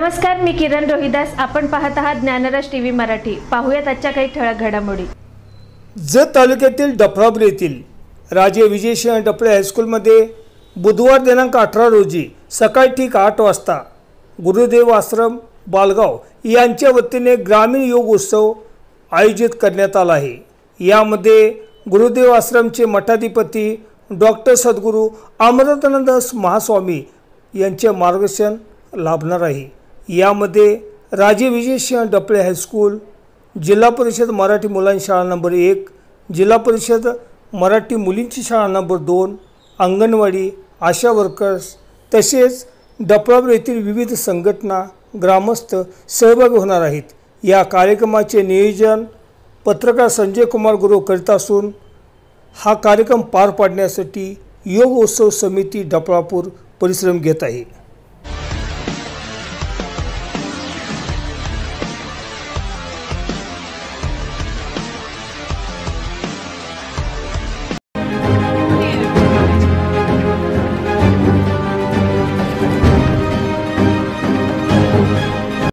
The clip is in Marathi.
नमस्कार, मी किरण रोहिदास. आपण पाहत आहात ज्ञानराज टीव्ही मराठी. पाहूयात आजच्या काही ठळक घडामोडी. जत तालुक्यातील डफळापूर येथील राजे विजयसिंह डफळे हायस्कूलमध्ये बुधवार दिनांक 18 रोजी सकाळी ठीक 8 वाजता गुरुदेव आश्रम बालगाव यांच्या वतीने ग्रामीण योग उत्सव आयोजित करण्यात आला आहे. यामध्ये गुरुदेव आश्रमचे मठाधिपती डॉक्टर सद्गुरू अमृतानंद महास्वामी यांचे मार्गदर्शन लाभणार आहे. यामध्ये राजे विजयसिंह डफळे हायस्कूल, जिल्हा परिषद मराठी मुलांची शाळा नंबर 1, जिल्हा परिषद मराठी मुलींची शाळा नंबर 2, अंगणवाडी, आशा वर्कर्स तसेच डफळापूर येथील विविध संघटना, ग्रामस्थ सहभागी होणार आहेत. या कार्यक्रमाचे नियोजन पत्रकार संजय कुमार गुरव करीत असून हा कार्यक्रम पार पाडण्यासाठी योग उत्सव समिती डफळापूर परिश्रम घेत आहे.